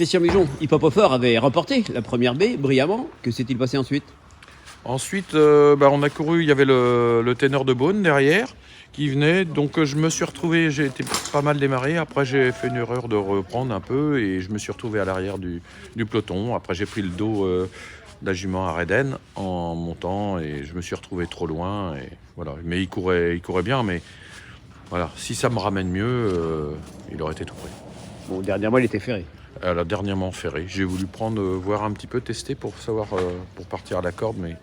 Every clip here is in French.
Christian Mijon, Hip-Hop Offer avait remporté la première baie brillamment. Que s'est-il passé ensuite? Ensuite, on a couru, il y avait le ténor de Beaune derrière qui venait. Donc je me suis retrouvé, j'ai été pas mal démarré. Après j'ai fait une erreur de reprendre un peu et je me suis retrouvé à l'arrière du peloton. Après j'ai pris le dos de la jument à Reden en montant et je me suis retrouvé trop loin. Et voilà. Mais il courait bien. Mais voilà, si ça me ramène mieux, il aurait été tout prêt. Bon, dernièrement, il était ferré. Elle a dernièrement ferré. J'ai voulu voir un petit peu, tester pour savoir, pour partir à la corde, mais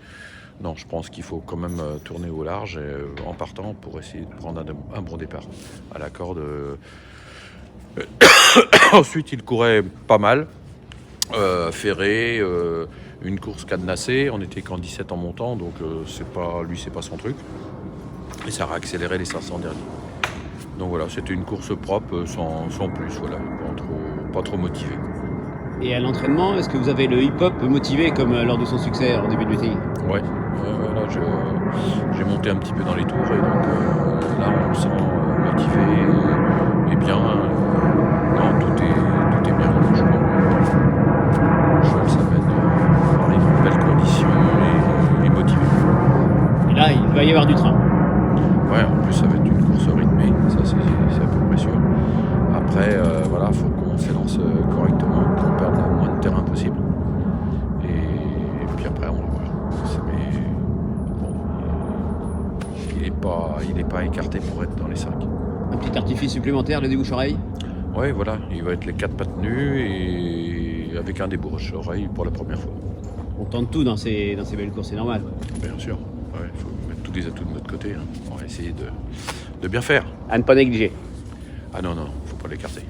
non, je pense qu'il faut quand même tourner au large en partant pour essayer de prendre un bon départ à la corde. Ensuite, il courait pas mal, ferré, une course cadenassée. On était qu'en 17 en montant, donc c'est pas son truc. Et ça a accéléré les 500 derniers. Donc voilà, c'était une course propre, sans plus, voilà, pas trop motivé. Et à l'entraînement, est-ce que vous avez le hip-hop motivé comme lors de son succès en début de meeting? Ouais, là, j'ai monté un petit peu dans les tours et donc là on le sent motivé et bien. Non, tout est bien. Le cheval arrive en belles conditions et motivé. Et là, il va y avoir du train. Ouais, en plus ça va être une course rythmée, ça c'est à peu près sûr. Après, voilà, faut qu'on s'élance correctement, qu'on perde le moins de terrain possible. Et puis après, on va voir. Mais bon, il est pas écarté pour être dans les 5. Un petit artifice supplémentaire, le débouche-oreille? Ouais, voilà, il va être les 4 pattes nues et avec un débouche-oreille pour la première fois. On tente tout dans ces belles courses, c'est normal. Bien sûr, il faut mettre tous les atouts de notre côté. On va essayer de bien faire. À ne pas négliger. Ah non, faut pas l'écarter.